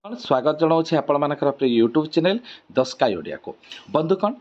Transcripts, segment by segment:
स्वागत जनाऊँ आपण प्रिय YouTube channel the sky Odia को बंधुकण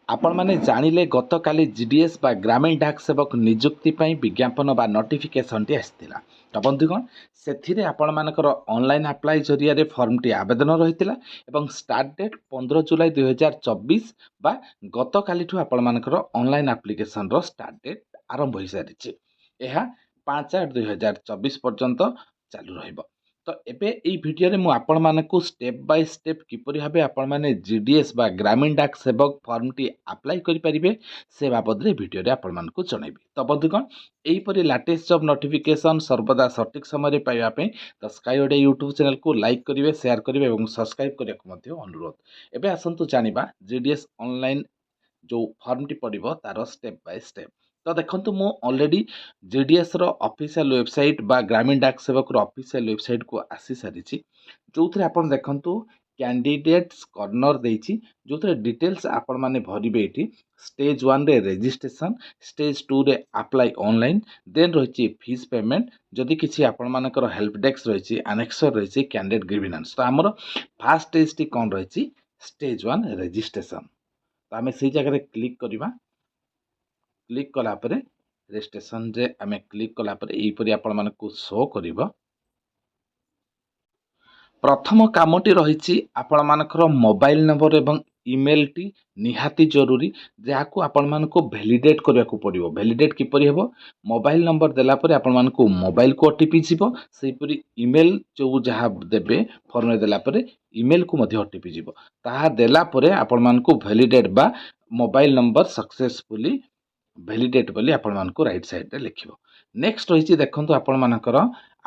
आपण मैंने जानिले गत काली जीडीएस बा ग्रामीण डाक सेवक नियुक्ति पाई विज्ञापन बा नोटिफिकेशन टी आसीथिला। तो बंधुगण से आपण मानकर ऑनलाइन अप्लाई जरिया रे फॉर्म टी आवेदन रही स्टार्ट डेट 15 जुलाई 2024 बा गत काली ठू आपण मानकर ऑनलाइन एप्लिकेशन रो स्टार्ट डेट आरंभ हो सारी। यह 5/8/2024 पर्यंत चालू रहिबो। तो एबे एई भिडियो रे मु आपण मानकु स्टेप बाय स्टेप किपरि भाबे आपण माने जीडीएस बा ग्रामीण डाक सेवक फॉर्म टी अप्लाई करि परिबे से बाबद रे भिडियो रे आपण मानकु जणैबी। तो बंधुगण एई परि लेटेस्ट जॉब नोटिफिकेशन सर्वदा सटीक समय रे पाइबा पे the sky Odia YouTube channel को लाइक करिवे, शेयर करिवे एवं सब्सक्राइब करिया को मध्ये अनुरोध। एबे आसंतु जानिबा जीडीएस ऑनलाइन जो फॉर्म टी पड़िबो तार स्टेप बाय स्टेप। तो देखंतु मु ऑलरेडी जीडीएस रो ऑफिशियल वेबसाइट बा ग्रामीण डाक सेवक रो ऑफिशियल वेबसाइट को आसी सारिछि, जो थरे आपण देखंतु कैंडिडेट्स कॉर्नर देछि, जो थरे डिटेल्स आपण माने भरिबे एठी। स्टेज 1 रे रजिस्ट्रेशन, स्टेज 2 रे अप्लाई ऑनलाइन, देन रहिछि फीस पेमेंट, जदि किछि आपण मानकर हेल्प डेस्क रहिछि, एनेक्सर रहिछि कैंडिडेट ग्रीवेंस। तो हमर फर्स्ट स्टेज टी कोन रहिछि स्टेज 1 रजिस्ट्रेशन। तो आम से जगह क्लिक करवा, क्लिक कला परे रजिस्ट्रेशन रे आम क्लिक कला परे एपरि आपण मानकु शो करिवो। प्रथम कामटी रही आपण मानकर मोबाइल नंबर एवं ईमेल टी निहाती जरूरी, जहाँ को आपण मानकु वैलिडेट करने को पड़ो। वैलिडेट किपरि हेबो, मोबाइल नंबर देला परे आपण मानकु मोबाइल को ओटीपी जीवो, सेहीपरि ईमेल जो जहाँ देबे फॉर्म देला परे ईमेल को मध्य ओटीपी जीवो। ताहा देला परे आपण मानकु वैलिडेट बा मोबाइल नंबर सक्सेसफुली वैलिडेट बोली आपण मानकु राइट साइड रे लिखिबो। नेक्स्ट रही देखंतु आपण मानकर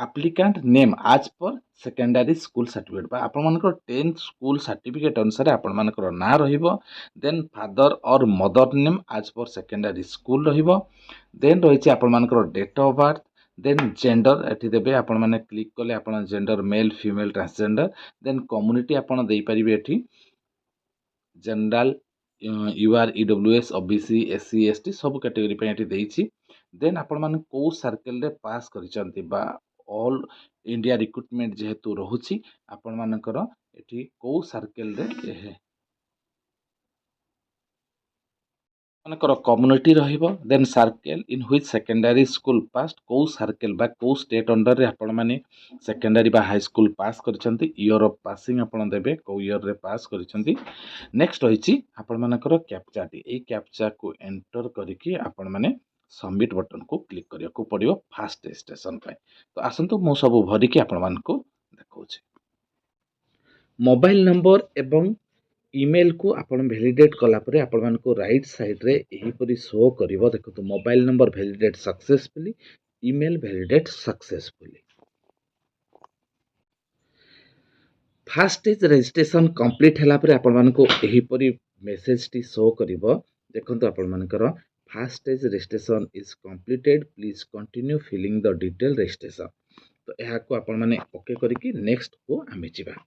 एप्लिकेंट नेम आज पर सेकेंडरी स्कूल सर्टिफिकेट बा आपण मानकर 10th स्कूल सर्टिफिकेट अनुसार आपण मानकर ना रहिबो। देन फादर और मदर नेम आज पर सेकेंडरी स्कूल रहिबो। देन रही आपण मानकर date of birth, then gender एठी देबे आपण माने क्लिक कले आपण gender male female transgender. Then community आपण देई परिबे एठी general UR EWS OBC SC ST सब कैटेगरी पे एठी देइछि। देन आपण माने को सर्कल रे पास करिसंती बा ऑल इंडिया रिक्रूटमेंट जेहेतु रहुछि आपण मानकर एठी को सर्कल रे मानकर कम्युनिटी रहिबो। Then circle in which secondary school pass को सर्कल बा को स्टेट अंडर रे आपण माने सेकेंडरी बा हाई स्कूल पास करिसंती, ईयर ऑफ पासिंग आपण देबे को ईयर रे पास करिसंती। नेक्स्ट रहिछि आपण मानकर कैप्चा टी, ए कैप्चा को एंटर करिकि आपण माने सबमिट बटन को क्लिक करिया को पड़ियो फास्ट रजिस्ट्रेशन पे। तो आसंतु मो सब भरि कि आपण मानको देखौछि। मोबाइल नंबर एवं ईमेल को आपण वैलिडेट कला परे आपण मानको राइट साइड रे एही परि शो करिवो। देखो mobile number validate successfully, email validate successfully. Fast stage registration complete हला परे आपण मानको एही परि मेसेज टी शो करिवो। देखंतु आपण मानकर first stage registration is completed, please continue filling the detail registration. तो एहा को आपण माने ओके करिकि नेक्स्ट को आमे जिबा।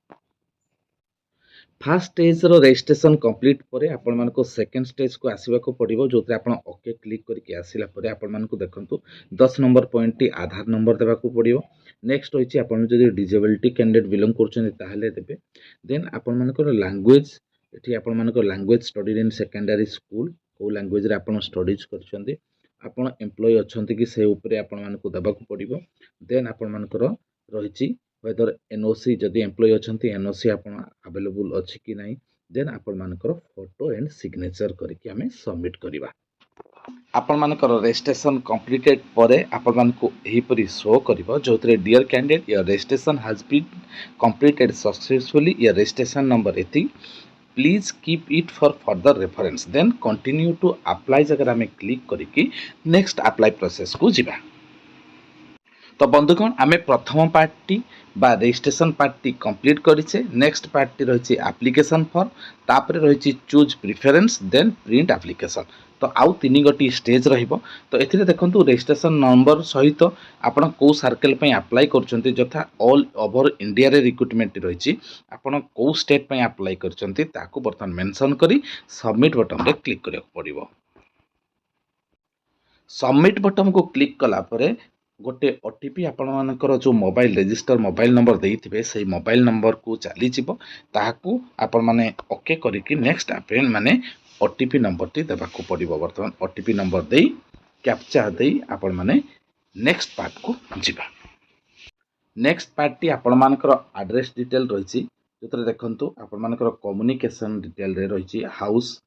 फास्ट स्टेज रो रजिस्ट्रेशन कंप्लीट परे आपण मानको सेकंड स्टेज को आसीबा को पड़िबो, जोते आपण ओके क्लिक करके आसिला परे आपण मानको देखंतु 10 नंबर पॉइंट टी आधार नंबर देबा को पड़िबो। नेक्स्ट होइछि आपण जदि डिसेबिलिटी कैंडिडेट बिलोंग करछन ताहले देबे। देन आपण मानकर लैंग्वेज, एठी आपण मानकर language studied in secondary school को लैंग्वेज रे आपण स्टडीज करछन्ती, आपण एम्प्लॉय अछन्ती कि से ऊपर आपण मानको देबा को पड़िबो। देन आपण मानकर रहिछि वेदर एनओसी जदि एम्प्लॉय अछन्ती एनओसी आपण अवेलेबल अछि कि नाही। देन आपण मानकर फोटो एंड सिग्नेचर करके हमें सबमिट करिबा। आपण मानकर रजिस्ट्रेशन कंप्लीटेड परे आपण मानको एही परि शो करिवो, जोतरे dear candidate your registration has been completed successfully, your registration number एथि, please keep it for further reference, then continue to apply जगह हमें क्लिक करके नेक्स्ट अप्लाई प्रोसेस को जिबा। तो बंधुगण आमे प्रथम पार्टी बा रजिस्ट्रेशन पार्टी कंप्लीट करिछे। नेक्स्ट पार्टी रही एप्लिकेशन फॉर्म, तापर रही choose preference, then print application. तो आउ 3 गोटी स्टेज रहिबो। तो एथिरे देखंतु रजिस्ट्रेशन नंबर सहित आपण को सर्कल पय अप्लाई करचंती, जथा ऑल ओवर इंडिया रे रिक्रूटमेंट रही आपण को स्टेट पय अप्लाई करचंती ताकू बर्तन मेंशन करी सबमिट बटन रे क्लिक करिया पड़िबो। सबमिट बटन को क्लिक कला परे गोटे ओटीपी आपणमानकर जो मोबाइल रजिस्टर मोबाइल नंबर देइथिबे सेही मोबाइल नंबर को चलीजिवो ताहाकू आपण माने ओके करिकि नेक्स्ट आपण माने ओटीपी नंबर टी देबाकू पड़िबो। वर्तमान ओटीपी नंबर देई कैप्चा देई आपण माने नेक्स्ट पार्ट को जिबा। नेक्स्ट पार्ट टी आपण मानकर एड्रेस डिटेल रहिछि जोतरे देखंतु आपण मानकर कम्युनिकेशन डिटेल रे रहिछि हाउस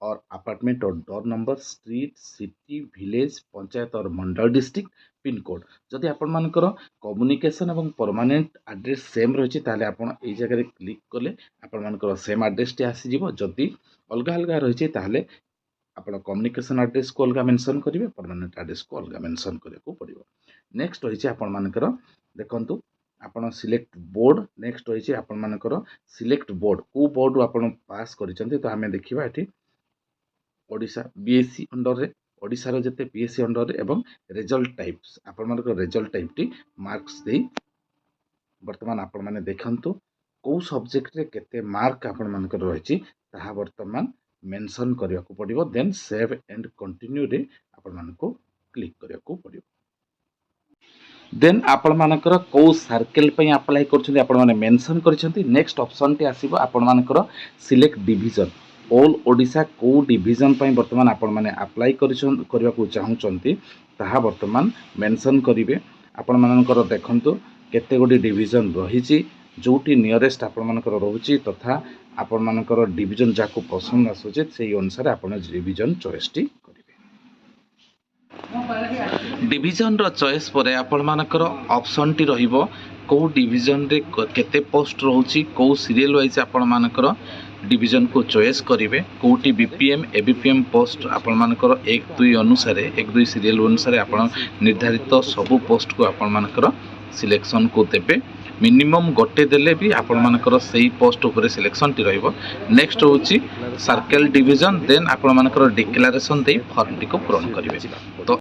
और अपार्टमेंट और door number street city village panchayat और मंडल डिस्ट्रिक्ट पिन कोड जदि आपण मानकर कम्युनिकेशन और परमानेंट एड्रेस सेम रही ताले आपण एई जगह क्लिक कले आपण मानकर सेम एड्रेस टी आसी जिवो। जदि अलग अलग रही ताले आपण कम्युनिकेशन एड्रेस को अलग मेंशन करिवे परमानेंट एड्रेस को अलग मेंशन करे को पड़िबो। नेक्स्ट रही आपण मानकर देखंतु आपण सिलेक्ट बोर्ड नेक्स्ट रही आपण मानकर सिलेक्ट बोर्ड को बोर्ड आपण पास करिसंते तो हमें देखिबा एठी ओडिशा बीएससी अंडर रे ओडिशा रो जते बीएससी अंडर रे एवं रिजल्ट टाइप्स आपण मानकर रिजल्ट टाइप टी मार्क्स देई वर्तमान आपण माने देखंतु को सब्जेक्ट रे केते मार्क आपण मानकर रहिछि ताहा वर्तमान मेंशन करिया को पड़िबो। देन सेव एंड कंटिन्यू रे आपण मानको क्लिक करिया को पड़िबो। देन आपण मानकर को सर्कल पई अप्लाई करछन्ती आपण माने मेंशन करछन्ती नेक्स्ट ऑप्शन टी आसीबो आपण मानकर सिलेक्ट डिवीजन ऑल ओडिशा को डिवीजन पई वर्तमान आपण माने अप्लाई करबा को चाहुचंती ताहा वर्तमान मेंशन करिवे। आपण मानकर देखंतु केते गोडी डिवीजन रहिछि जोटी नियरेस्ट आपण मानकर रहउछि तथा आपण मानकर डिवीजन जाको पसंद आसुछि सेही अनुसार आपण डिवीजन चॉइस टी करिवे। डिवीजन रो चॉइस परे आपण मानकर ऑप्शन टी रहिबो को डिवीजन रे केते पोस्ट रहउछि को सीरियल वाइज आपण मानकर डिवीजन को चॉइस करिवे कोटी बीपीएम एबीपीएम पोस्ट आपण मानकर 1-2 अनुसार 1-2 सीरियल अनुसार आपण निर्धारित सबु पोस्ट को आपण मानकर सिलेक्शन को देबे। मिनिमम गोटे देले भी आपण मानकर सेही पोस्ट ऊपर सिलेक्शन टी रहइबो। नेक्स्ट होची सर्कल डिवीजन देन आपण मानकर डिक्लेरेशन दे फॉर्म टी को पूर्ण करिवे। तो